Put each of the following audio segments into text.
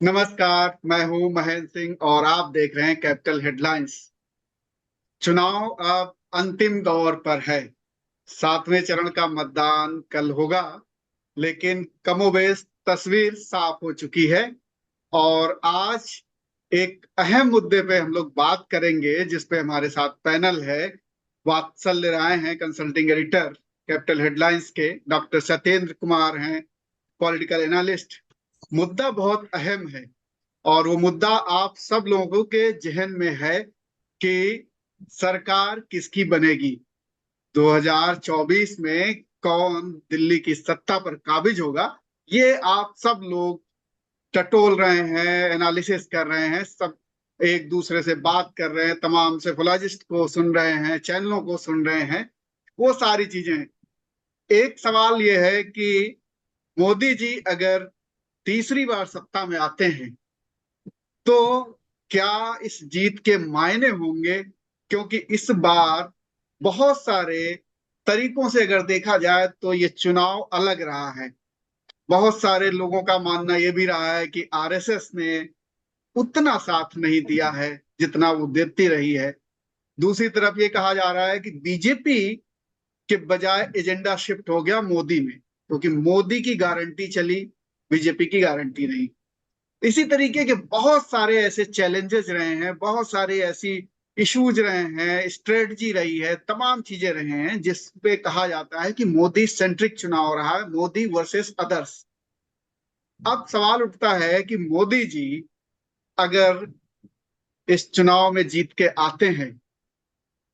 नमस्कार। मैं हूं महेंद्र सिंह और आप देख रहे हैं कैपिटल हेडलाइंस। चुनाव अब अंतिम दौर पर है। सातवें चरण का मतदान कल होगा, लेकिन कमोबेश तस्वीर साफ हो चुकी है। और आज एक अहम मुद्दे पे हम लोग बात करेंगे, जिसपे हमारे साथ पैनल है। वात्सल्य राय हैं, कंसल्टिंग एडिटर कैपिटल हेडलाइंस के। डॉक्टर सत्येंद्र कुमार हैं, पॉलिटिकल एनालिस्ट। मुद्दा बहुत अहम है और वो मुद्दा आप सब लोगों के जहन में है कि सरकार किसकी बनेगी। 2024 में कौन दिल्ली की सत्ता पर काबिज होगा, ये आप सब लोग टटोल रहे हैं, एनालिसिस कर रहे हैं। सब एक दूसरे से बात कर रहे हैं, तमाम सेफोलॉजिस्ट को सुन रहे हैं, चैनलों को सुन रहे हैं, वो सारी चीजें। एक सवाल ये है कि मोदी जी अगर तीसरी बार सत्ता में आते हैं तो क्या इस जीत के मायने होंगे। क्योंकि इस बार बहुत सारे तरीकों से अगर देखा जाए तो ये चुनाव अलग रहा है। बहुत सारे लोगों का मानना ये भी रहा है कि आरएसएस ने उतना साथ नहीं दिया है जितना वो देती रही है। दूसरी तरफ ये कहा जा रहा है कि बीजेपी के बजाय एजेंडा शिफ्ट हो गया मोदी में, क्योंकि मोदी की गारंटी चली, बीजेपी की गारंटी नहीं। इसी तरीके के बहुत सारे ऐसे चैलेंजेस रहे हैं, बहुत सारी ऐसी इश्यूज रहे हैं, स्ट्रेटजी रही है, तमाम चीजें रहे हैं जिस पे कहा जाता है कि मोदी सेंट्रिक चुनाव रहा है, मोदी वर्सेस अदर्स। अब सवाल उठता है कि मोदी जी अगर इस चुनाव में जीत के आते हैं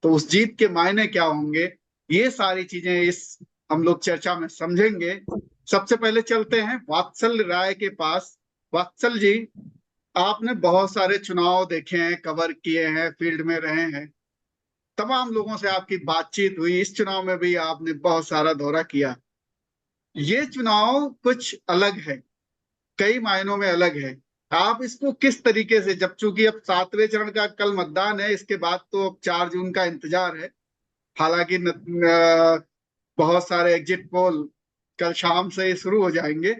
तो उस जीत के मायने क्या होंगे। ये सारी चीजें इस हम लोग चर्चा में समझेंगे। सबसे पहले चलते हैं वात्सल राय के पास। वात्सल जी, आपने बहुत सारे चुनाव देखे हैं, कवर किए हैं, फील्ड में रहे हैं, तमाम लोगों से आपकी बातचीत हुई, इस चुनाव में भी आपने बहुत सारा दौरा किया। ये चुनाव कुछ अलग है, कई मायनों में अलग है। आप इसको किस तरीके से, जब चूंकि अब सातवें चरण का कल मतदान है, इसके बाद तो अब 4 जून का इंतजार है। हालांकि बहुत सारे एग्जिट पोल कल शाम से ही शुरू हो जाएंगे,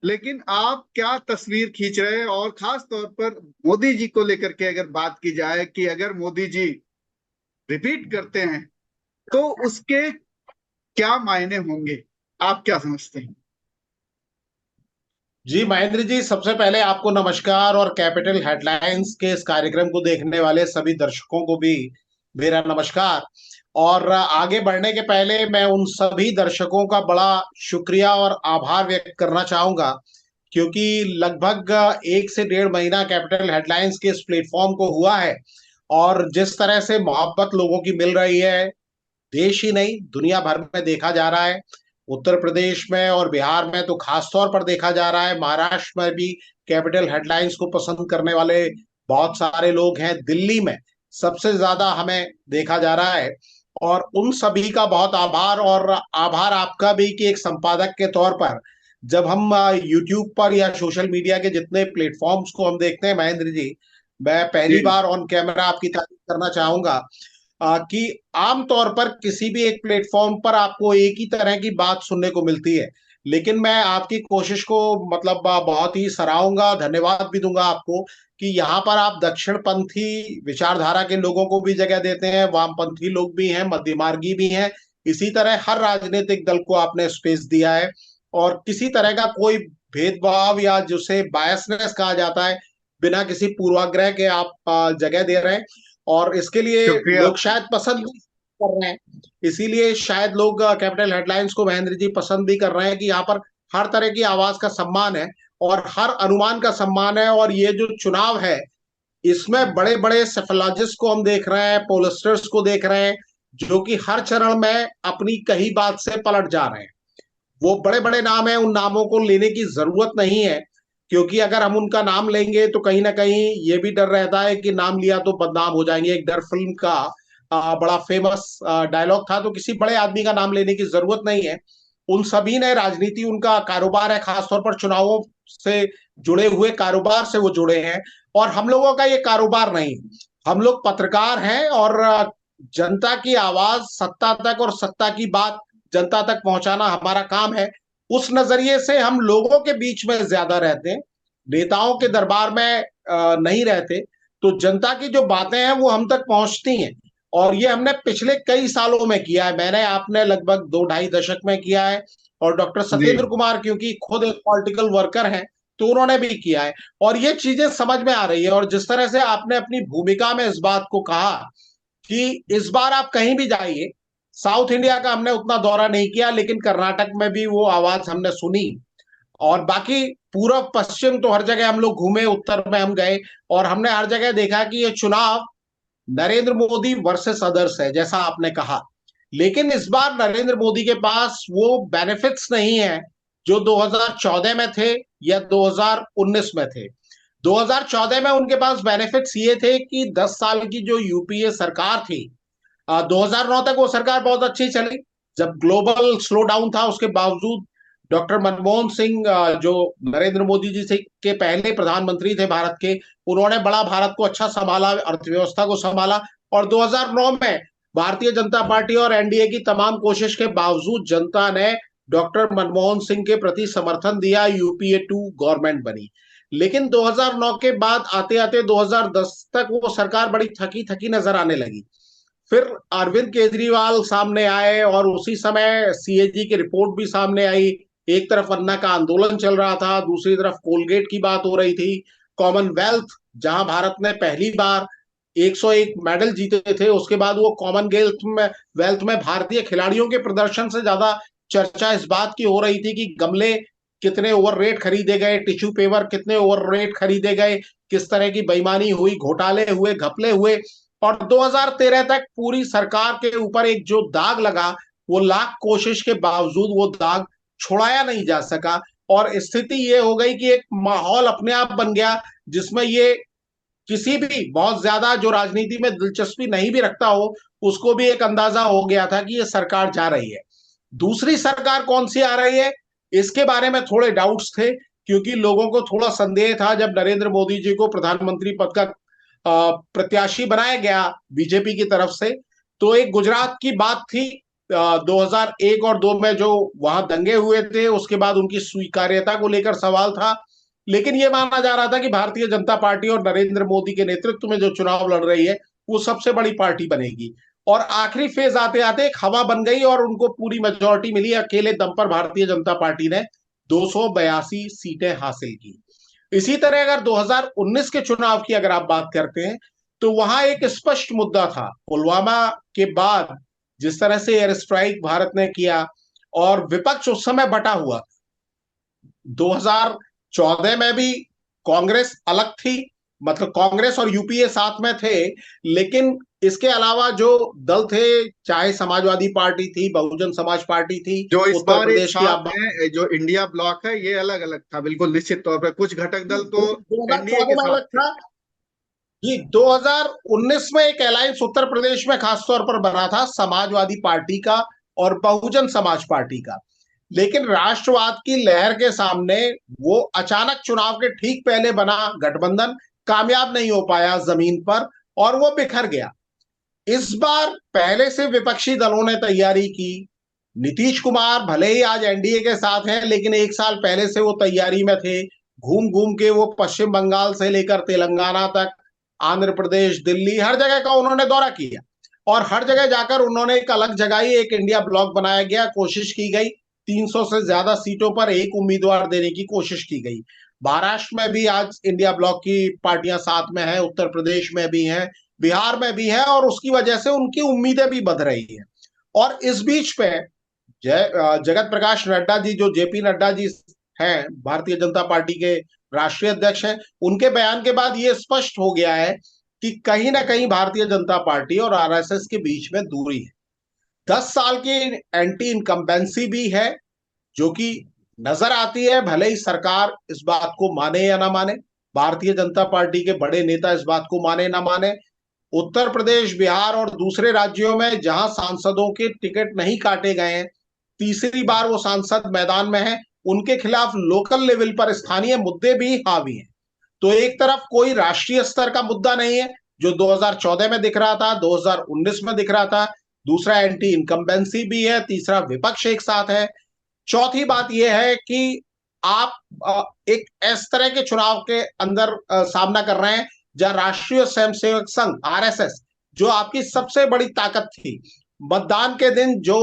लेकिन आप क्या तस्वीर खींच रहे हैं। और खास तौर पर मोदी जी को लेकर के अगर बात की जाए कि अगर मोदी जी रिपीट करते हैं तो उसके क्या मायने होंगे, आप क्या समझते हैं। जी महेंद्र जी, सबसे पहले आपको नमस्कार और कैपिटल हेडलाइंस के इस कार्यक्रम को देखने वाले सभी दर्शकों को भी मेरा नमस्कार। और आगे बढ़ने के पहले मैं उन सभी दर्शकों का बड़ा शुक्रिया और आभार व्यक्त करना चाहूंगा, क्योंकि लगभग 1 से 1.5 महीना कैपिटल हेडलाइंस के इस प्लेटफॉर्म को हुआ है। और जिस तरह से मोहब्बत लोगों की मिल रही है, देश ही नहीं दुनिया भर में देखा जा रहा है। उत्तर प्रदेश में और बिहार में तो खास तौर पर देखा जा रहा है, महाराष्ट्र में भी कैपिटल हेडलाइंस को पसंद करने वाले बहुत सारे लोग हैं, दिल्ली में सबसे ज्यादा हमें देखा जा रहा है। और उन सभी का बहुत आभार, और आभार आपका भी कि एक संपादक के तौर पर जब हम यूट्यूब पर या सोशल मीडिया के जितने प्लेटफॉर्म्स को हम देखते हैं महेंद्र जी, मैं पहली जी। बार ऑन कैमरा आपकी तारीफ करना चाहूंगा कि आमतौर पर किसी भी एक प्लेटफॉर्म पर आपको एक ही तरह की बात सुनने को मिलती है। लेकिन मैं आपकी कोशिश को मतलब बहुत ही सराहूंगा, धन्यवाद भी दूंगा आपको कि यहाँ पर आप दक्षिणपंथी विचारधारा के लोगों को भी जगह देते हैं, वामपंथी लोग भी हैं, मध्यमार्गी भी हैं। इसी तरह हर राजनीतिक दल को आपने स्पेस दिया है, और किसी तरह का कोई भेदभाव या जिसे बायसनेस कहा जाता है, बिना किसी पूर्वाग्रह के आप जगह दे रहे हैं। और इसके लिए शुक्रिया। लोग शायद पसंद भी कर रहे हैं। इसीलिए शायद लोग कैपिटल हेडलाइंस को महेंद्र जी पसंद भी कर रहे हैं कि यहाँ पर हर तरह की आवाज का सम्मान है और हर अनुमान का सम्मान है। और ये जो चुनाव है, इसमें बड़े बड़े सेफोलॉजिस्ट को हम देख रहे हैं, पोलिस्टर्स को देख रहे हैं, जो कि हर चरण में अपनी कही बात से पलट जा रहे हैं। वो बड़े बड़े नाम हैं, उन नामों को लेने की जरूरत नहीं है, क्योंकि अगर हम उनका नाम लेंगे तो कहीं ना कहीं ये भी डर रहता है कि नाम लिया तो बदनाम हो जाएंगे। एक डर फिल्म का बड़ा फेमस डायलॉग था, तो किसी बड़े आदमी का नाम लेने की जरूरत नहीं है। उन सभी ने राजनीति, उनका कारोबार है, खासतौर पर चुनावों से जुड़े हुए कारोबार से वो जुड़े हैं। और हम लोगों का ये कारोबार नहीं, हम लोग पत्रकार हैं, और जनता की आवाज सत्ता तक और सत्ता की बात जनता तक पहुंचाना हमारा काम है। उस नजरिए से हम लोगों के बीच में ज्यादा रहते हैं। नेताओं के दरबार में नहीं रहते, तो जनता की जो बातें हैं वो हम तक पहुंचती हैं। और ये हमने पिछले कई सालों में किया है, मैंने आपने लगभग 2-2.5 दशक में किया है, और डॉक्टर जी। सत्येंद्र कुमार क्योंकि खुद एक पॉलिटिकल वर्कर हैं, तो उन्होंने भी किया है। और ये चीजें समझ में आ रही है। और जिस तरह से आपने अपनी भूमिका में इस बात को कहा कि इस बार आप कहीं भी जाइए, साउथ इंडिया का हमने उतना दौरा नहीं किया, लेकिन कर्नाटक में भी वो आवाज हमने सुनी, और बाकी पूर्व पश्चिम तो हर जगह हम लोग घूमे, उत्तर में हम गए, और हमने हर जगह देखा कि ये चुनाव नरेंद्र मोदी वर्सेस अदर्स है, जैसा आपने कहा। लेकिन इस बार नरेंद्र मोदी के पास वो बेनिफिट्स नहीं है जो 2014 में थे या 2019 में थे। 2014 में उनके पास बेनिफिट्स ये थे कि 10 साल की जो यूपीए सरकार थी, 2009 तक वो सरकार बहुत अच्छी चली, जब ग्लोबल स्लो डाउन था उसके बावजूद डॉक्टर मनमोहन सिंह, जो नरेंद्र मोदी जी से के पहले प्रधानमंत्री थे भारत के, उन्होंने बड़ा भारत को अच्छा संभाला, अर्थव्यवस्था को संभाला। और 2009 में भारतीय जनता पार्टी और एनडीए की तमाम कोशिश के बावजूद जनता ने डॉक्टर मनमोहन सिंह के प्रति समर्थन दिया, यूपीए 2 गवर्नमेंट बनी। लेकिन 2009 के बाद आते आते 2010 तक वो सरकार बड़ी थकी थकी नजर आने लगी। फिर अरविंद केजरीवाल सामने आए, और उसी समय सीएजी की रिपोर्ट भी सामने आई। एक तरफ अन्ना का आंदोलन चल रहा था, दूसरी तरफ कोलगेट की बात हो रही थी, कॉमनवेल्थ जहां भारत ने पहली बार 101 मेडल जीते थे, उसके बाद वो कॉमनवेल्थ में भारतीय खिलाड़ियों के प्रदर्शन से ज्यादा चर्चा इस बात की हो रही थी कि गमले कितने ओवर रेट खरीदे गए, टिश्यू पेपर कितने ओवर रेट खरीदे गए, किस तरह की बेईमानी हुई, घोटाले हुए, घपले हुए। और 2013 तक पूरी सरकार के ऊपर एक जो दाग लगा, वो लाख कोशिश के बावजूद वो दाग छुड़ाया नहीं जा सका। और स्थिति ये हो गई कि एक माहौल अपने आप बन गया जिसमें ये किसी भी बहुत ज्यादा जो राजनीति में दिलचस्पी नहीं भी रखता हो, उसको भी एक अंदाजा हो गया था कि ये सरकार जा रही है। दूसरी सरकार कौन सी आ रही है, इसके बारे में थोड़े डाउट्स थे, क्योंकि लोगों को थोड़ा संदेह था जब नरेंद्र मोदी जी को प्रधानमंत्री पद का प्रत्याशी बनाया गया बीजेपी की तरफ से। तो एक गुजरात की बात थी 2001 और 2 में जो वहां दंगे हुए थे, उसके बाद उनकी स्वीकार्यता को लेकर सवाल था। लेकिन यह माना जा रहा था कि भारतीय जनता पार्टी और नरेंद्र मोदी के नेतृत्व में जो चुनाव लड़ रही है वो सबसे बड़ी पार्टी बनेगी। और आखिरी फेज आते आते एक हवा बन गई और उनको पूरी मेजोरिटी मिली, अकेले दम पर भारतीय जनता पार्टी ने 282 सीटें हासिल की। इसी तरह अगर 2019 के चुनाव की अगर आप बात करते हैं, तो वहां एक स्पष्ट मुद्दा था, पुलवामा के बाद जिस तरह से एयर स्ट्राइक भारत ने किया, और विपक्ष उस समय बटा हुआ। 2014 में भी कांग्रेस अलग थी, मतलब कांग्रेस और यूपीए साथ में थे, लेकिन इसके अलावा जो दल थे, चाहे समाजवादी पार्टी थी, बहुजन समाज पार्टी थी, जो इस उत्तर बार एक प्रदेश की साथ आप बात, हैं, जो इंडिया ब्लॉक है, ये अलग अलग था बिल्कुल निश्चित तौर पर। कुछ घटक दल तो एनडीए 2014 के में साथ अलग थे। था जी। 2019 में एक अलायंस उत्तर प्रदेश में खासतौर पर बना था समाजवादी पार्टी का और बहुजन समाज पार्टी का। लेकिन राष्ट्रवाद की लहर के सामने वो अचानक चुनाव के ठीक पहले बना गठबंधन कामयाब नहीं हो पाया जमीन पर, और वो बिखर गया। इस बार पहले से विपक्षी दलों ने तैयारी की। नीतीश कुमार भले ही आज एनडीए के साथ हैं, लेकिन एक साल पहले से वो तैयारी में थे। घूम घूम के वो पश्चिम बंगाल से लेकर तेलंगाना तक, आंध्र प्रदेश, दिल्ली, हर जगह का उन्होंने दौरा किया, और हर जगह जाकर उन्होंने एक अलग जगह एक इंडिया ब्लॉक बनाया गया, कोशिश की गई 300 से ज्यादा सीटों पर एक उम्मीदवार देने की कोशिश की गई। महाराष्ट्र में भी आज इंडिया ब्लॉक की पार्टियां साथ में हैं, उत्तर प्रदेश में भी हैं, बिहार में भी है, और उसकी वजह से उनकी उम्मीदें भी बढ़ रही हैं। और इस बीच पे जगत प्रकाश नड्डा जी, जो जेपी नड्डा जी हैं, भारतीय जनता पार्टी के राष्ट्रीय अध्यक्ष हैं, उनके बयान के बाद ये स्पष्ट हो गया है कि कहीं ना कहीं भारतीय जनता पार्टी और आरएसएस के बीच में दूरी है। 10 साल की एंटी इनकम्बेंसी भी है, जो कि नजर आती है, भले ही सरकार इस बात को माने या ना माने, भारतीय जनता पार्टी के बड़े नेता इस बात को माने ना माने। उत्तर प्रदेश, बिहार और दूसरे राज्यों में जहां सांसदों के टिकट नहीं काटे गए हैं, तीसरी बार वो सांसद मैदान में है, उनके खिलाफ लोकल लेवल पर स्थानीय मुद्दे भी हावी हैं। तो एक तरफ कोई राष्ट्रीय स्तर का मुद्दा नहीं है जो 2014 में दिख रहा था, 2019 में दिख रहा था, दूसरा एंटी इनकम्बेंसी भी है, तीसरा विपक्ष एक साथ है, चौथी बात यह है कि आप एक इस तरह के चुनाव के अंदर सामना कर रहे हैं जहां राष्ट्रीय स्वयंसेवक संघ आरएसएस, जो आपकी सबसे बड़ी ताकत थी, मतदान के दिन जो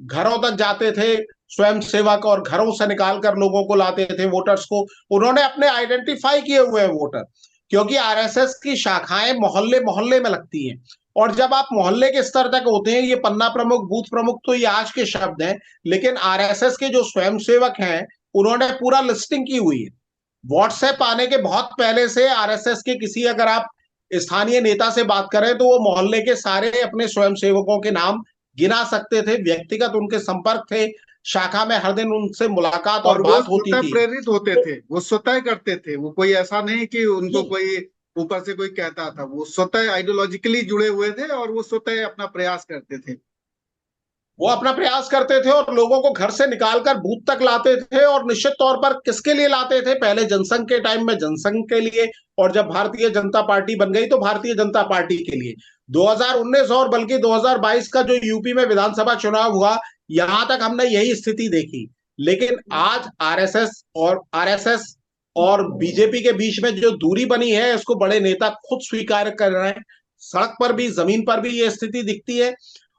घरों तक जाते थे स्वयंसेवक और घरों से निकाल कर लोगों को लाते थे, वोटर्स को, उन्होंने अपने आइडेंटिफाई किए हुए हैं वोटर, क्योंकि आरएसएस की शाखाएं मोहल्ले मोहल्ले में लगती हैं। और जब आप मोहल्ले के स्तर तक होते हैं, ये पन्ना प्रमुख, बूथ प्रमुख तो ये आज के शब्द हैं, लेकिन आरएसएस के जो स्वयंसेवक हैं उन्होंने पूरा लिस्टिंग की हुई है। व्हाट्सएप आने के बहुत पहले से आरएसएस के किसी, अगर आप स्थानीय नेता से बात करें तो वो मोहल्ले के सारे अपने स्वयंसेवकों के नाम गिना सकते थे, व्यक्तिगत उनके संपर्क थे, शाखा में हर दिन उनसे मुलाकात और और वो बात होती स्वतः थी। प्रेरित होते तो थे, वो स्वतः करते थे, वो कोई ऐसा नहीं कि उनको ये कोई ऊपर से कोई कहता था, वो स्वतः आइडियोलॉजिकली जुड़े हुए थे और वो स्वतः अपना प्रयास करते थे। वो अपना प्रयास करते थे और लोगों को घर से निकालकर बूथ तक लाते थे, और निश्चित तौर पर किसके लिए लाते थे? पहले जनसंघ के टाइम में जनसंघ के लिए, और जब भारतीय जनता पार्टी बन गई तो भारतीय जनता पार्टी के लिए। 2019 और बल्कि 2022 का जो यूपी में विधानसभा चुनाव हुआ, यहां तक हमने यही स्थिति देखी। लेकिन आज आरएसएस और बीजेपी के बीच में जो दूरी बनी है, इसको बड़े नेता खुद स्वीकार कर रहे हैं। सड़क पर भी, जमीन पर भी ये स्थिति दिखती है।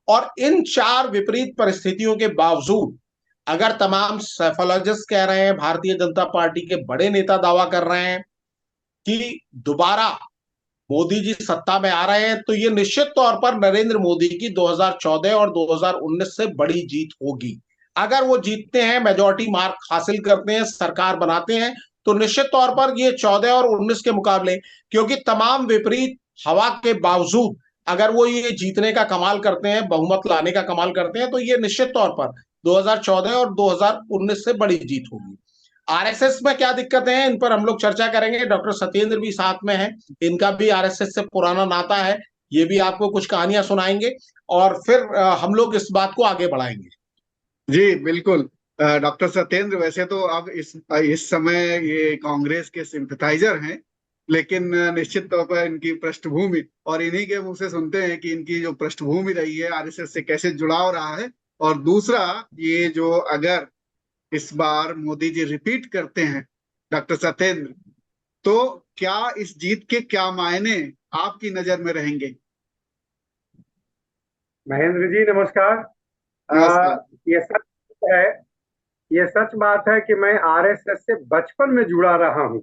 और इन चार विपरीत परिस्थितियों के बावजूद अगर तमाम साइकोलॉजिस्ट कह रहे हैं, भारतीय जनता पार्टी के बड़े नेता दावा कर रहे हैं कि दोबारा मोदी जी सत्ता में आ रहे हैं, तो ये निश्चित तौर पर नरेंद्र मोदी की 2014 और 2019 से बड़ी जीत होगी। अगर वो जीतते हैं, मेजोरिटी मार्क हासिल करते हैं, सरकार बनाते हैं, तो निश्चित तौर पर ये 14 और 19 के मुकाबले, क्योंकि तमाम विपरीत हवा के बावजूद अगर वो ये जीतने का कमाल करते हैं, बहुमत लाने का कमाल करते हैं, तो ये निश्चित तौर पर 2014 और 2019 से बड़ी जीत होगी। आरएसएस में क्या दिक्कतें हैं, इन पर हम लोग चर्चा करेंगे। डॉक्टर सत्येंद्र भी साथ में है, इनका भी आरएसएस से पुराना नाता है, ये भी आपको कुछ कहानियां सुनाएंगे, और फिर हम लोग इस बात को आगे बढ़ाएंगे। जी बिल्कुल। डॉक्टर सत्येंद्र वैसे तो अब इस समय ये कांग्रेस के सिंपथाइजर हैं, लेकिन निश्चित तौर पर इनकी पृष्ठभूमि, और इन्हीं के मुंह से सुनते हैं कि इनकी जो पृष्ठभूमि रही है, आरएसएस से कैसे जुड़ाव रहा है। और दूसरा, ये जो अगर इस बार मोदी जी रिपीट करते हैं डॉक्टर सत्येंद्र, तो क्या इस जीत के क्या मायने आपकी नजर में रहेंगे? महेंद्र जी नमस्कार। नमस्कार। ये सच है, ये सच बात है कि मैं आरएसएस से बचपन में जुड़ा रहा हूँ।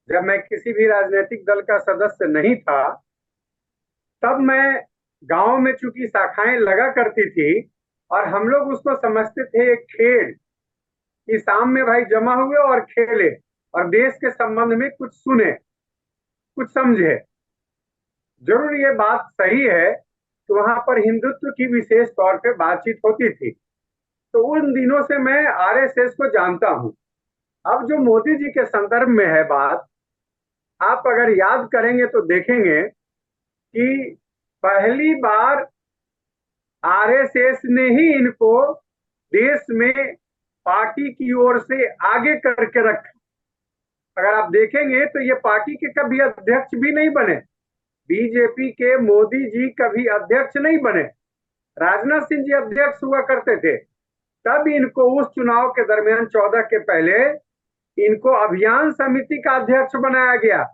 जब मैं किसी भी राजनीतिक दल का सदस्य नहीं था, तब मैं गांव में चूंकि शाखाएं लगा करती थी और हम लोग उसको समझते थे एक खेल, कि शाम में भाई जमा हुए और खेले और देश के संबंध में कुछ सुने, कुछ समझे। जरूर ये बात सही है कि वहां पर हिंदुत्व की विशेष तौर पे बातचीत होती थी। तो उन दिनों से मैं आरएसएस को जानता हूं। अब जो मोदी जी के संदर्भ में है बात, आप अगर याद करेंगे तो देखेंगे कि पहली बार आरएसएस ने ही इनको देश में पार्टी की ओर से आगे करके रखा। अगर आप देखेंगे तो ये पार्टी के कभी अध्यक्ष भी नहीं बने, बीजेपी के मोदी जी कभी अध्यक्ष नहीं बने, राजनाथ सिंह जी अध्यक्ष हुआ करते थे। तब इनको उस चुनाव के दरमियान 14 के पहले इनको अभियान समिति का अध्यक्ष बनाया गया।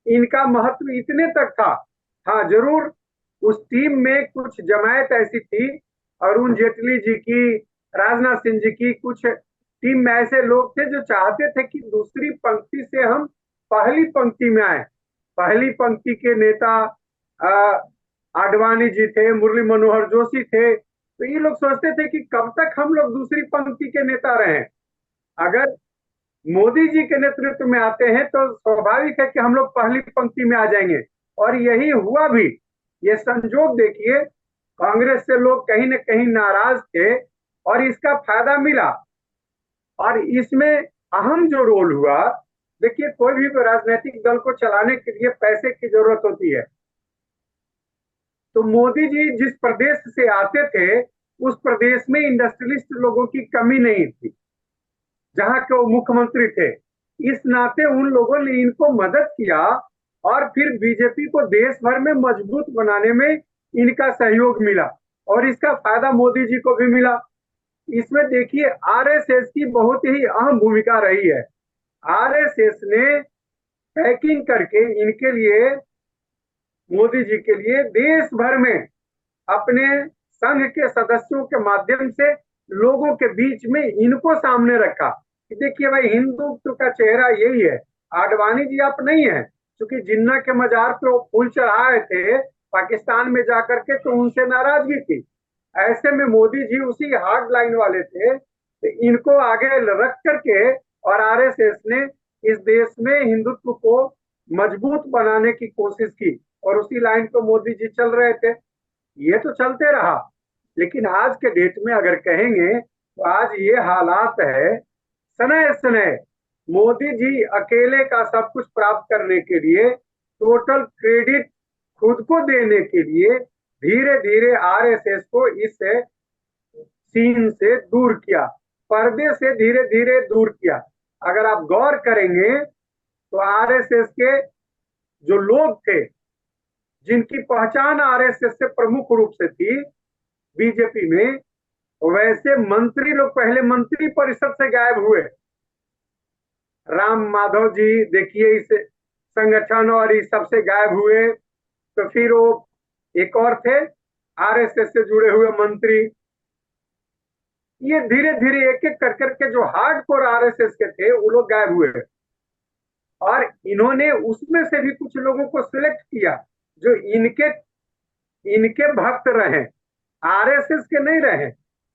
इनका महत्व इतने तक था। हाँ जरूर, उस टीम में कुछ जमायत ऐसी थी, अरुण जेटली जी की, राजनाथ सिंह जी की, कुछ टीम में ऐसे लोग थे जो चाहते थे कि दूसरी पंक्ति से हम पहली पंक्ति में आए। पहली पंक्ति के नेता आडवाणी जी थे, मुरली मनोहर जोशी थे। तो ये लोग सोचते थे कि कब तक हम लोग दूसरी पंक्ति के नेता रहे। अगर मोदी जी के नेतृत्व में आते हैं तो स्वाभाविक है कि हम लोग पहली पंक्ति में आ जाएंगे, और यही हुआ भी। ये संजोग देखिए, कांग्रेस से लोग कहीं न कहीं नाराज थे और इसका फायदा मिला। और इसमें अहम जो रोल हुआ, देखिए कोई भी राजनीतिक दल को चलाने के लिए पैसे की जरूरत होती है। तो मोदी जी जिस प्रदेश से आते थे, उस प्रदेश में इंडस्ट्रियलिस्ट लोगों की कमी नहीं थी, जहां के वो मुख्यमंत्री थे। इस नाते उन लोगों ने इनको मदद किया और फिर बीजेपी को देश भर में मजबूत बनाने में इनका सहयोग मिला, और इसका फायदा मोदी जी को भी मिला। इसमें देखिए आरएसएस की बहुत ही अहम भूमिका रही है। आरएसएस ने हैकिंग करके इनके लिए, मोदी जी के लिए देश भर में अपने संघ के सदस्यों के माध्यम से लोगों के बीच में इनको सामने रखा कि देखिए भाई, हिंदुत्व का चेहरा यही है। आडवाणी जी आप नहीं है, क्योंकि जिन्ना के मजार पे वो फूल चढ़ाए थे पाकिस्तान में जाकर के, तो उनसे नाराजगी थी। ऐसे में मोदी जी उसी हार्ड लाइन वाले थे, तो इनको आगे रख करके और आरएसएस ने इस देश में हिंदुत्व को मजबूत बनाने की कोशिश की, और उसी लाइन पर मोदी जी चल रहे थे। ये तो चलते रहा, लेकिन आज के डेट में अगर कहेंगे तो आज ये हालात है, सनय सनय मोदी जी अकेले का सब कुछ प्राप्त करने के लिए, टोटल क्रेडिट खुद को देने के लिए धीरे धीरे आरएसएस को इस सीन से दूर किया, पर्दे से धीरे धीरे दूर किया। अगर आप गौर करेंगे तो आरएसएस के जो लोग थे जिनकी पहचान आरएसएस से प्रमुख रूप से थी बीजेपी में, वैसे मंत्री लोग पहले मंत्री परिषद से गायब हुए। राम माधव जी देखिए इस संगठन और इस सबसे गायब हुए। तो फिर वो एक और थे आरएसएस से जुड़े हुए मंत्री। ये धीरे धीरे एक एक कर करके जो हार्डकोर आरएसएस के थे वो लोग गायब हुए, और इन्होंने उसमें से भी कुछ लोगों को सिलेक्ट किया जो इनके इनके भक्त रहे, आरएसएस के नहीं रहे,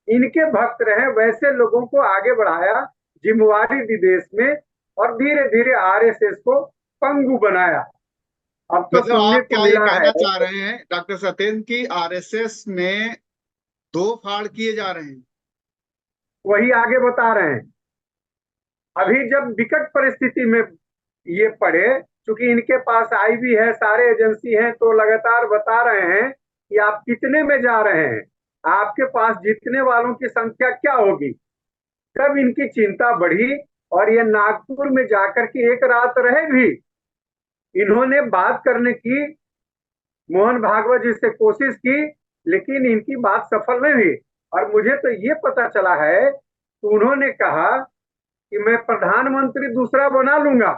इनके भक्त रहे। वैसे लोगों को आगे बढ़ाया, जिम्मेवारी दी देश में, और धीरे धीरे आरएसएस को पंगु बनाया। अब तो मतलब सुनने आप को क्या ये मिला है, कहना चाह रहे हैं डॉक्टर सत्येंद्र की आरएसएस में दो फाड़ किए जा रहे हैं? वही आगे बता रहे हैं। अभी जब विकट परिस्थिति में ये पड़े, क्योंकि इनके पास आईबी है, सारे एजेंसी हैं, तो लगातार बता रहे हैं कि आप कितने में जा रहे हैं, आपके पास जीतने वालों की संख्या क्या होगी। तब इनकी चिंता बढ़ी, और ये नागपुर में जाकर के एक रात रहे भी। इन्होंने बात करने की मोहन भागवत जी से कोशिश की, लेकिन इनकी बात सफल नहीं हुई। और मुझे तो ये पता चला है कि उन्होंने कहा कि मैं प्रधानमंत्री दूसरा बना लूंगा,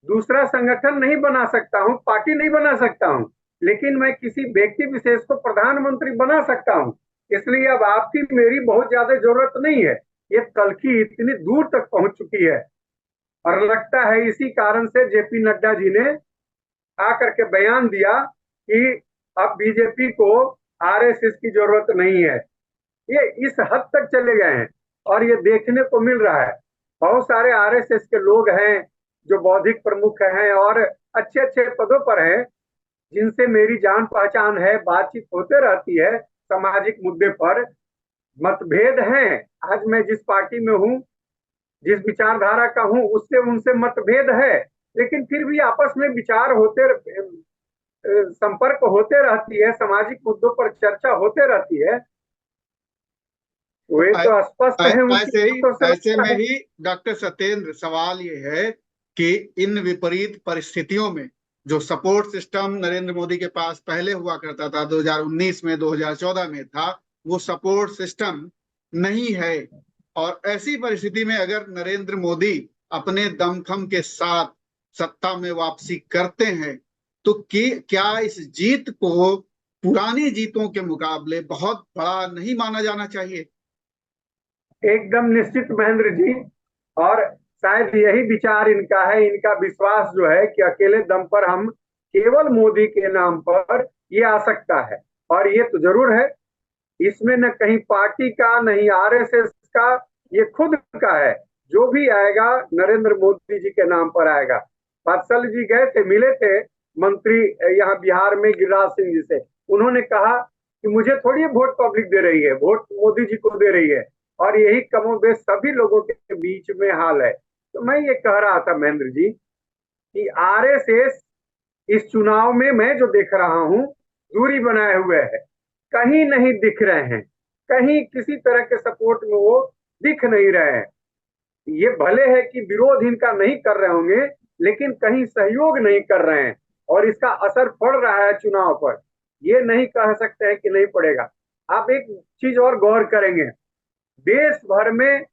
दूसरा संगठन नहीं बना सकता हूं, पार्टी नहीं बना सकता हूं, लेकिन मैं किसी व्यक्ति विशेष को प्रधानमंत्री बना सकता हूं। इसलिए अब आपकी मेरी बहुत ज्यादा जरूरत नहीं है। ये तलखी इतनी दूर तक पहुंच चुकी है, और लगता है इसी कारण से जेपी नड्डा जी ने आकर के बयान दिया कि अब बीजेपी को आरएसएस की जरूरत नहीं है। ये इस हद तक चले गए हैं, और ये देखने को मिल रहा है। बहुत सारे आरएसएस के लोग हैं जो बौद्धिक प्रमुख हैं और अच्छे अच्छे पदों पर हैं, जिनसे मेरी जान पहचान है, बातचीत होते रहती है सामाजिक मुद्दे पर। मतभेद हैं, आज मैं जिस पार्टी में हूं, जिस विचारधारा का हूं, उससे उनसे मतभेद है, लेकिन फिर भी आपस में विचार होते, संपर्क होते रहती है, सामाजिक मुद्दों पर चर्चा होते रहती है। वे तो स्पष्ट है उनकी बातों से ऐसे लगता में है। ही डॉक्टर सत्येंद्र, सवाल ये है कि इन विपरीत परिस्थितियों में जो सपोर्ट सिस्टम नरेंद्र मोदी के पास पहले हुआ करता था, 2019 में 2014 में था, वो सपोर्ट सिस्टम नहीं है। और ऐसी परिस्थिति में अगर नरेंद्र मोदी अपने दमखम के साथ सत्ता में वापसी करते हैं, तो क्या इस जीत को पुरानी जीतों के मुकाबले बहुत बड़ा नहीं माना जाना चाहिए? एकदम निश्चित महेंद्र जी, और शायद यही विचार इनका है। इनका विश्वास जो है कि अकेले दम पर हम केवल मोदी के नाम पर ये आ सकता है, और ये तो जरूर है। इसमें न कहीं पार्टी का, नहीं आरएसएस का, ये खुद का है। जो भी आएगा नरेंद्र मोदी जी के नाम पर आएगा। वत्सल जी गए थे, मिले थे मंत्री यहाँ बिहार में गिरिराज सिंह जी से। उन्होंने कहा कि मुझे थोड़ी वोट पब्लिक दे रही है, वोट मोदी जी को दे रही है। और यही कमोबेश सभी लोगों के बीच में हाल है। तो मैं ये कह रहा था महेंद्र जी कि आरएसएस इस चुनाव में मैं जो देख रहा हूं, दूरी बनाए हुए है, कहीं नहीं दिख रहे हैं, कहीं किसी तरह के सपोर्ट में वो दिख नहीं रहे हैं। ये भले है कि विरोध इनका नहीं कर रहे होंगे, लेकिन कहीं सहयोग नहीं कर रहे हैं, और इसका असर पड़ रहा है चुनाव पर। ये नहीं कह सकते हैं कि नहीं पड़ेगा। आप एक चीज और गौर करेंगे, देश भर में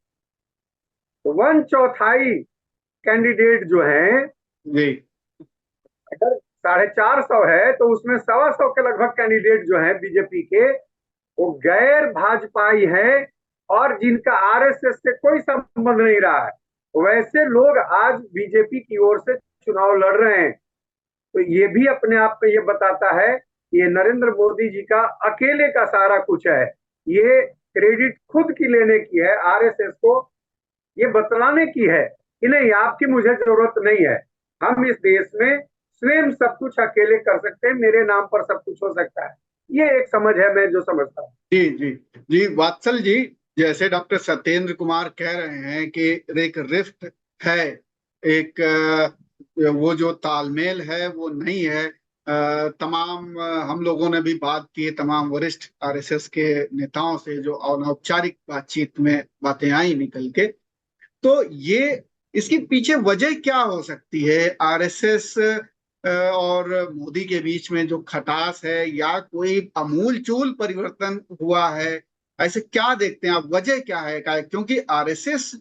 1/4 कैंडिडेट जो हैं, जी अगर 450 है तो उसमें 125 के लगभग कैंडिडेट जो हैं बीजेपी के, वो गैर भाजपाई हैं और जिनका आरएसएस से कोई संबंध नहीं रहा है। वैसे लोग आज बीजेपी की ओर से चुनाव लड़ रहे हैं। तो ये भी अपने आप में ये बताता है कि ये नरेंद्र मोदी जी का अकेले का सारा कुछ है। ये क्रेडिट खुद की लेने की है, आरएसएस को ये बतलाने की है कि नहीं, आपकी मुझे जरूरत नहीं है, हम इस देश में स्वयं सब कुछ अकेले कर सकते हैं, मेरे नाम पर सब कुछ हो सकता है। ये एक समझ है, मैं जो समझता हूँ। जी जी जी वात्सल जी, जैसे डॉक्टर सत्येंद्र कुमार कह रहे हैं कि एक रिफ्ट है, एक वो जो तालमेल है वो नहीं है। तमाम हम लोगों ने भी बात की है तमाम वरिष्ठ आरएसएस के नेताओं से, जो अनौपचारिक बातचीत में बातें आई निकल के। तो ये इसके पीछे वजह क्या हो सकती है? आरएसएस और मोदी के बीच में जो खटास है, या कोई अमूलचूल परिवर्तन हुआ है? ऐसे क्या देखते हैं आप, वजह क्या है? क्योंकि आरएसएस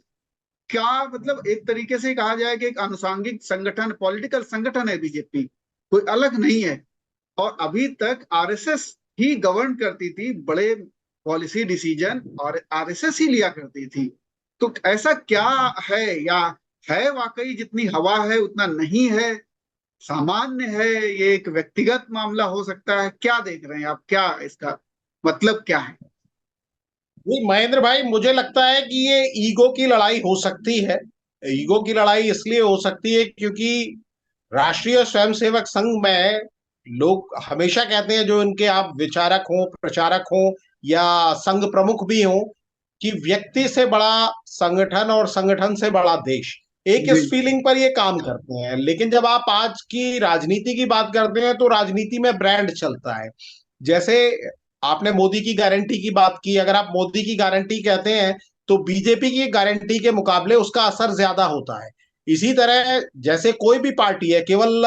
क्या मतलब एक तरीके से कहा जाए कि एक अनुसांगिक संगठन, पॉलिटिकल संगठन है बीजेपी, कोई अलग नहीं है। और अभी तक आरएसएस ही गवर्न करती थी, बड़े पॉलिसी डिसीजन और आरएसएस ही लिया करती थी। तो ऐसा क्या है, या है वाकई जितनी हवा है उतना नहीं है, सामान्य है, ये एक व्यक्तिगत मामला हो सकता है? क्या देख रहे हैं आप, क्या इसका मतलब क्या है? जी महेंद्र भाई, मुझे लगता है कि ये ईगो की लड़ाई हो सकती है। ईगो की लड़ाई इसलिए हो सकती है क्योंकि राष्ट्रीय स्वयंसेवक संघ में लोग हमेशा कहते हैं, जो इनके आप विचारक हो, प्रचारक हो या संघ प्रमुख भी हो, कि व्यक्ति से बड़ा संगठन और संगठन से बड़ा देश, एक जी इस फीलिंग पर ये काम करते हैं। लेकिन जब आप आज की राजनीति की बात करते हैं तो राजनीति में ब्रांड चलता है। जैसे आपने मोदी की गारंटी की बात की, अगर आप मोदी की गारंटी कहते हैं तो बीजेपी की गारंटी के मुकाबले उसका असर ज्यादा होता है। इसी तरह जैसे कोई भी पार्टी है, केवल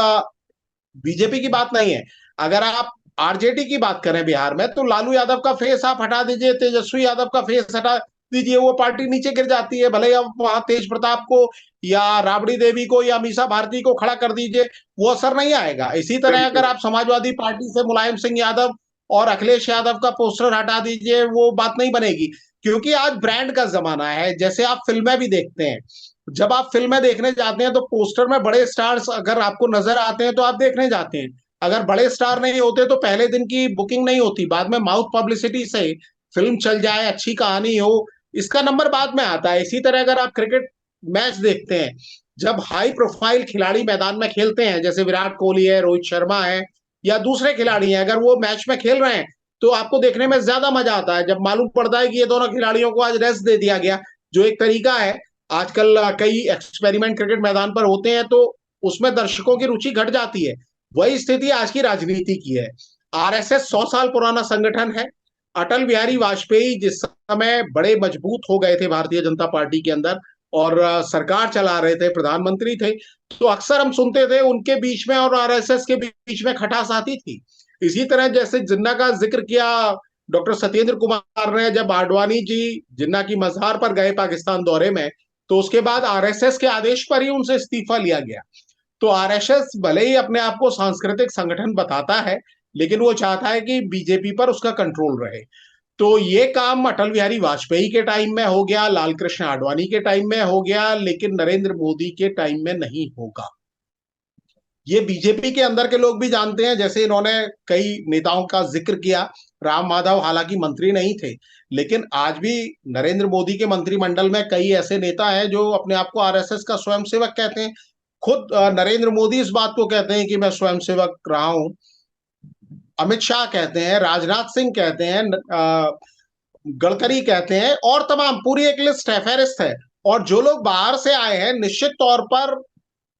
बीजेपी की बात नहीं है, अगर आप आरजेडी की बात करें बिहार में, तो लालू यादव का फेस आप हटा दीजिए, तेजस्वी यादव का फेस हटा दीजिए, वो पार्टी नीचे गिर जाती है। भले आप वहां तेज प्रताप को या राबड़ी देवी को या मीसा भारती को खड़ा कर दीजिए, वो असर नहीं आएगा। इसी तरह अगर बिल्कुल। आप समाजवादी पार्टी से मुलायम सिंह यादव और अखिलेश यादव का पोस्टर हटा दीजिए, वो बात नहीं बनेगी। क्योंकि आज ब्रांड का जमाना है। जैसे आप फिल्में भी देखते हैं, जब आप फिल्में देखने जाते हैं तो पोस्टर में बड़े स्टार्स अगर आपको नजर आते हैं तो आप देखने जाते हैं। अगर बड़े स्टार नहीं होते तो पहले दिन की बुकिंग नहीं होती, बाद में माउथ पब्लिसिटी से फिल्म चल जाए, अच्छी कहानी हो, इसका नंबर बाद में आता है। इसी तरह अगर आप क्रिकेट मैच देखते हैं, जब हाई प्रोफाइल खिलाड़ी मैदान में खेलते हैं, जैसे विराट कोहली है, रोहित शर्मा है या दूसरे खिलाड़ी हैं, अगर वो मैच में खेल रहे हैं तो आपको देखने में ज्यादा मजा आता है। जब मालूम पड़ता है कि ये दोनों खिलाड़ियों को आज रेस्ट दे दिया गया, जो एक तरीका है, आजकल कई एक्सपेरिमेंट क्रिकेट मैदान पर होते हैं, तो उसमें दर्शकों की रुचि घट जाती है। वही स्थिति आज की राजनीति की है। आरएसएस 100 साल पुराना संगठन है। अटल बिहारी वाजपेयी जिस समय बड़े मजबूत हो गए थे भारतीय जनता पार्टी के अंदर और सरकार चला रहे थे, प्रधानमंत्री थे, तो अक्सर हम सुनते थे उनके बीच में और आरएसएस के बीच में खटास आती थी। इसी तरह जैसे जिन्ना का जिक्र किया डॉक्टर सत्येंद्र कुमार ने, जब आडवाणी जी जिन्ना की मजार पर गए पाकिस्तान दौरे में, तो उसके बाद आरएसएस के आदेश पर ही उनसे इस्तीफा लिया गया। तो आरएसएस भले ही अपने आप को सांस्कृतिक संगठन बताता है, लेकिन वो चाहता है कि बीजेपी पर उसका कंट्रोल रहे। तो ये काम अटल बिहारी वाजपेयी के टाइम में हो गया, लाल कृष्ण आडवाणी के टाइम में हो गया, लेकिन नरेंद्र मोदी के टाइम में नहीं होगा। ये बीजेपी के अंदर के लोग भी जानते हैं। जैसे इन्होंने कई नेताओं का जिक्र किया, राम माधव हालांकि मंत्री नहीं थे, लेकिन आज भी नरेंद्र मोदी के मंत्रिमंडल में कई ऐसे नेता हैं जो अपने आप को आरएसएस का स्वयंसेवक कहते हैं। खुद नरेंद्र मोदी इस बात को कहते हैं कि मैं स्वयंसेवक रहा हूं। अमित शाह कहते हैं, राजनाथ सिंह कहते हैं, गडकरी कहते हैं, और तमाम पूरी एक लिस्ट है, फहरिस्त है। और जो लोग बाहर से आए हैं, निश्चित तौर पर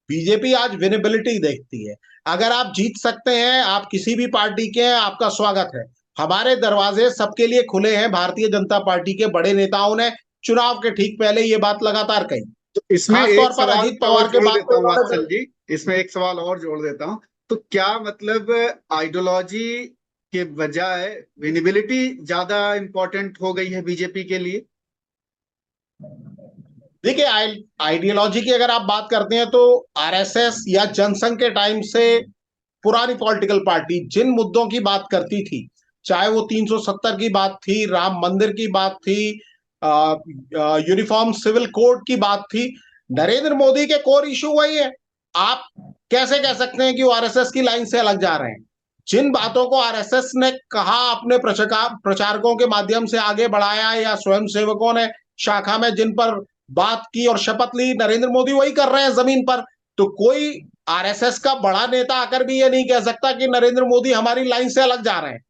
बीजेपी आज विनेबिलिटी देखती है। अगर आप जीत सकते हैं, आप किसी भी पार्टी के हैं, आपका स्वागत है। हमारे दरवाजे सबके लिए खुले हैं। भारतीय जनता पार्टी के बड़े नेताओं ने चुनाव के ठीक पहले ये बात लगातार कही। तो इसमें खासतौर एक पर सवाल अजीत मैं और पवार के जोड़ बाद देता तो हूँ उन्होंने, वात्सल जी, इसमें एक सवाल और जोड़ देता हूँ। तो क्या मतलब आइडियोलॉजी के बजाय विजिबिलिटी ज्यादा इंपॉर्टेंट हो गई है बीजेपी के लिए? देखिए, आइडियोलॉजी की अगर आप बात करते हैं तो आरएसएस या जनसंघ के टाइम से पुरानी पॉलिटिकल पार्टी जिन मुद्दों की बात करती थी, चाहे वो 370 की बात थी, राम मंदिर की बात थी, यूनिफॉर्म सिविल कोड की बात थी, नरेंद्र मोदी के कोर इशू वही है। आप कैसे कह सकते हैं कि वो आरएसएस की लाइन से अलग जा रहे हैं? जिन बातों को आरएसएस ने कहा, अपने प्रचारकों के माध्यम से आगे बढ़ाया, या स्वयं सेवकों ने शाखा में जिन पर बात की और शपथ ली, नरेंद्र मोदी वही कर रहे हैं जमीन पर। तो कोई आरएसएस का बड़ा नेता आकर भी ये नहीं कह सकता कि नरेंद्र मोदी हमारी लाइन से अलग जा रहे हैं।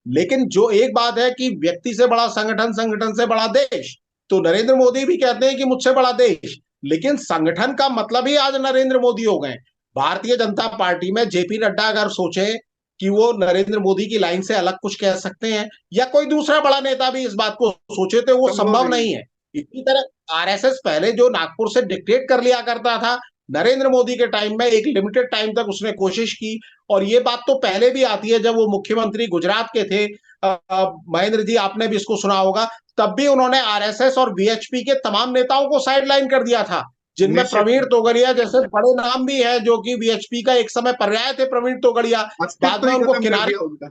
लेकिन जो एक बात है कि व्यक्ति से बड़ा संगठन, संगठन से बड़ा देश, तो नरेंद्र मोदी भी कहते हैं कि मुझसे बड़ा देश, लेकिन संगठन का मतलब ही आज नरेंद्र मोदी हो गए। भारतीय जनता पार्टी में जेपी नड्डा अगर सोचे कि वो नरेंद्र मोदी की लाइन से अलग कुछ कह सकते हैं, या कोई दूसरा बड़ा नेता भी इस बात को सोचे, तो वो संभव संभव नहीं। नहीं है। इसी तरह आरएसएस पहले जो नागपुर से डिक्टेट कर लिया करता था, नरेंद्र मोदी के टाइम में एक लिमिटेड टाइम तक उसने कोशिश की। और ये बात तो पहले भी आती है, जब वो मुख्यमंत्री गुजरात के थे, महेंद्र जी आपने भी इसको सुना होगा, तब भी उन्होंने आरएसएस और वीएचपी के तमाम नेताओं को साइडलाइन कर दिया था, जिनमें निश्चित प्रवीण तोगड़िया जैसे बड़े नाम भी है, जो कि वीएचपी का एक समय पर्याय थे। प्रवीण तोगड़िया बाद अस्तित्व में ही उनको खत्म कर किनारे दिया उनका।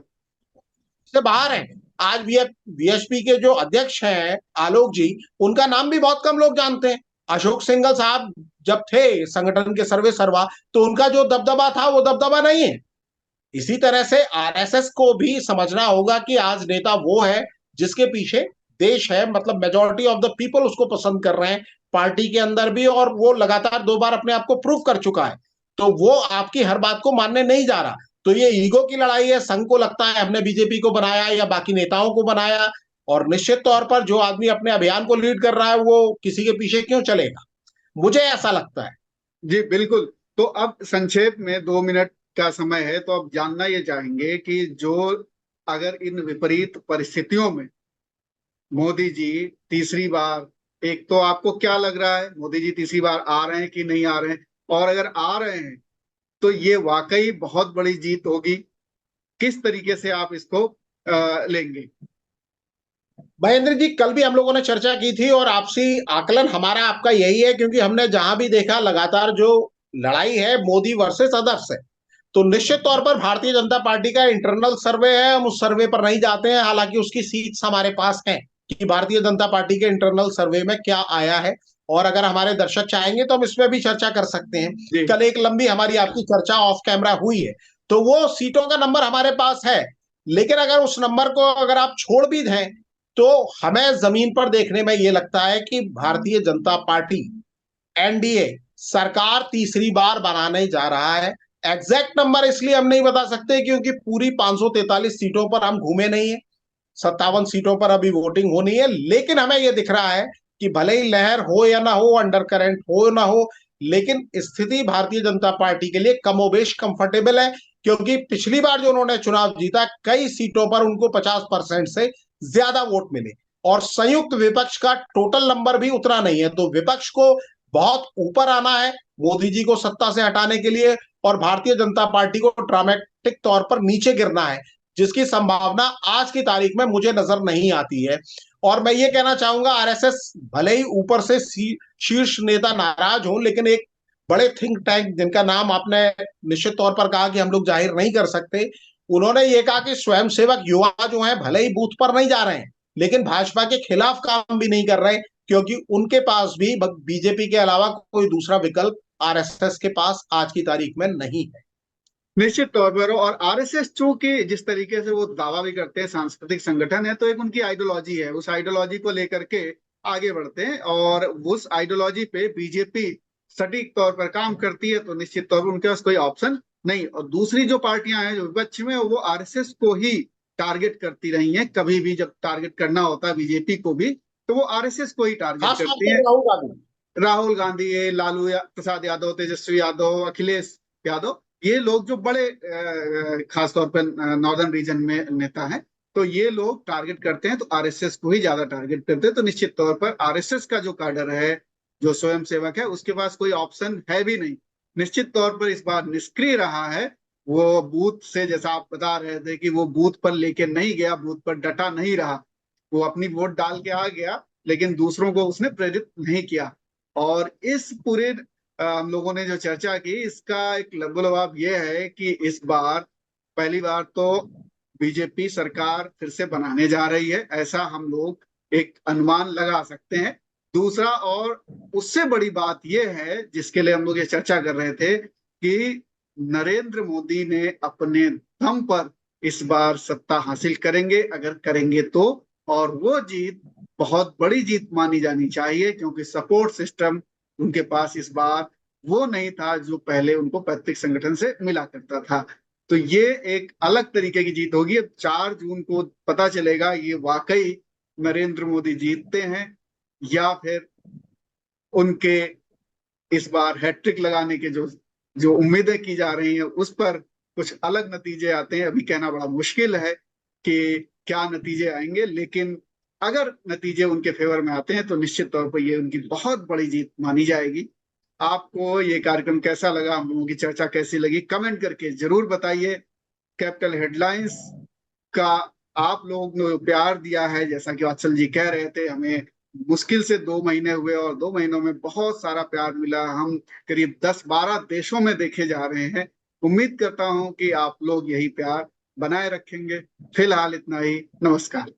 से बाहर हैं। आज वीएचपी के जो अध्यक्ष हैं आलोक जी, उनका नाम भी बहुत कम लोग जानते हैं। अशोक सिंघल साहब जब थे संगठन के सर्वे सर्वा, तो उनका जो दबदबा था वो दबदबा नहीं है। इसी तरह से आरएसएस को भी समझना होगा कि आज नेता वो है जिसके पीछे देश है, मतलब मेजोरिटी ऑफ द पीपल उसको पसंद कर रहे हैं पार्टी के अंदर भी, और वो लगातार 2 बार अपने आप को प्रूव कर चुका है। तो वो आपकी हर बात को मानने नहीं जा रहा। तो ये ईगो की लड़ाई है। संघ को लगता है हमने बीजेपी को बनाया या बाकी नेताओं को बनाया, और निश्चित तौर पर जो आदमी अपने अभियान को लीड कर रहा है वो किसी के पीछे क्यों चलेगा, मुझे ऐसा लगता है। जी बिल्कुल। तो अब संक्षेप में 2 मिनट का समय है, तो अब जानना ये चाहेंगे कि जो अगर इन विपरीत परिस्थितियों में मोदी जी तीसरी बार, एक तो आपको क्या लग रहा है मोदी जी तीसरी बार आ रहे हैं कि नहीं आ रहे हैं, और अगर आ रहे हैं तो ये वाकई बहुत बड़ी जीत होगी, किस तरीके से आप इसको लेंगे? महेंद्र जी, कल भी हम लोगों ने चर्चा की थी, और आपसी आकलन हमारा आपका यही है, क्योंकि हमने जहां भी देखा लगातार जो लड़ाई है मोदी वर्सेस अदर्स है। तो निश्चित तौर पर भारतीय जनता पार्टी का इंटरनल सर्वे है, हम उस सर्वे पर नहीं जाते हैं, हालांकि उसकी सीट्स हमारे पास हैं कि भारतीय जनता पार्टी के इंटरनल सर्वे में क्या आया है। और अगर हमारे दर्शक चाहेंगे तो हम इसमें भी चर्चा कर सकते हैं। जी कल एक लंबी हमारी आपकी चर्चा ऑफ कैमरा हुई है, तो वो सीटों का नंबर हमारे पास है। लेकिन अगर उस नंबर को अगर आप छोड़ भी दें, तो हमें जमीन पर देखने में ये लगता है कि भारतीय जनता पार्टी, एनडीए सरकार तीसरी बार बनाने जा रहा है। एग्जैक्ट नंबर इसलिए हम नहीं बता सकते क्योंकि पूरी 543 सीटों पर हम घूमे नहीं है, 57 सीटों पर अभी वोटिंग होनी है। लेकिन हमें यह दिख रहा है कि भले ही लहर हो या ना हो, अंडर करंट हो ना हो, लेकिन स्थिति भारतीय जनता पार्टी के लिए कमोबेश कंफर्टेबल है, क्योंकि पिछली बार जो उन्होंने चुनाव जीता, कई सीटों पर उनको 50% से ज्यादा वोट मिले, और संयुक्त विपक्ष का टोटल नंबर भी उतना नहीं है। तो विपक्ष को बहुत ऊपर आना है मोदी जी को सत्ता से हटाने के लिए, और भारतीय जनता पार्टी को ड्रामेटिक तौर पर नीचे गिरना है, जिसकी संभावना आज की तारीख में मुझे नजर नहीं आती है। और मैं ये कहना चाहूंगा, आरएसएस भले ही ऊपर से शीर्ष नेता नाराज हो, लेकिन एक बड़े थिंक टैंक जिनका नाम आपने निश्चित तौर पर कहा कि हम लोग जाहिर नहीं कर सकते, उन्होंने ये कहा कि स्वयंसेवक युवा जो हैं भले ही बूथ पर नहीं जा रहे हैं, लेकिन भाजपा के खिलाफ काम भी नहीं कर रहे, क्योंकि उनके पास भी बीजेपी के अलावा कोई दूसरा विकल्प आरएसएस के पास आज की तारीख में नहीं है। निश्चित तौर पर। और आरएसएस चूंकि जिस तरीके से वो दावा भी करते हैं सांस्कृतिक संगठन है, तो एक उनकी आइडियोलॉजी है, उस आइडियोलॉजी को लेकर के आगे बढ़ते हैं, और उस आइडियोलॉजी पे बीजेपी सटीक तौर पर काम करती है, तो निश्चित तौर पर उनके पास कोई ऑप्शन नहीं। और दूसरी जो पार्टियां हैं जो विपक्ष में, वो आरएसएस को ही टारगेट करती रही हैं। कभी भी जब टारगेट करना होता है बीजेपी को भी, तो वो आरएसएस को ही टारगेट खासतौर करती पर हैं। राहुल गांधी। राहुल गांधी है, प्रसाद यादव, तेजस्वी यादव, अखिलेश यादव, ये लोग जो बड़े खासतौर पर नॉर्दर्न रीजन में नेता हैं, तो ये लोग टारगेट करते हैं, तो आरएसएस को ही ज्यादा टारगेट करते हैं। तो निश्चित तौर पर आरएसएस का जो काडर है, जो स्वयं सेवक है, उसके पास कोई ऑप्शन है भी नहीं। निश्चित तौर पर इस बार निष्क्रिय रहा है। वो बूथ से, जैसा आप बता रहे थे कि वो बूथ पर लेके नहीं गया, बूथ पर डटा नहीं रहा, वो अपनी वोट डाल के आ गया, लेकिन दूसरों को उसने प्रेरित नहीं किया। और इस पूरे हम लोगों ने जो चर्चा की, इसका एक लबोलबाब ये है कि इस बार पहली बार तो बीजेपी सरकार फिर से बनाने जा रही है, ऐसा हम लोग एक अनुमान लगा सकते हैं। दूसरा और उससे बड़ी बात यह है जिसके लिए हम लोग ये चर्चा कर रहे थे कि नरेंद्र मोदी ने अपने दम पर इस बार सत्ता हासिल करेंगे, अगर करेंगे तो। और वो जीत बहुत बड़ी जीत मानी जानी चाहिए, क्योंकि सपोर्ट सिस्टम उनके पास इस बार वो नहीं था जो पहले उनको पैतृक संगठन से मिला करता था। तो ये एक अलग तरीके की जीत होगी। अब 4 जून को पता चलेगा ये वाकई नरेंद्र मोदी जीतते हैं या फिर उनके इस बार हैट्रिक लगाने के जो जो उम्मीदें की जा रही हैं उस पर कुछ अलग नतीजे आते हैं। अभी कहना बड़ा मुश्किल है कि क्या नतीजे आएंगे, लेकिन अगर नतीजे उनके फेवर में आते हैं तो निश्चित तौर पर ये उनकी बहुत बड़ी जीत मानी जाएगी। आपको ये कार्यक्रम कैसा लगा, हम लोगों की चर्चा कैसी लगी, कमेंट करके जरूर बताइए। कैपिटल हेडलाइंस का आप लोगों ने प्यार दिया है, जैसा कि वात्सल जी कह रहे थे, हमें मुश्किल से 2 महीने हुए और 2 महीनों में बहुत सारा प्यार मिला। हम करीब 10-12 देशों में देखे जा रहे हैं। उम्मीद करता हूं कि आप लोग यही प्यार बनाए रखेंगे। फिलहाल इतना ही, नमस्कार।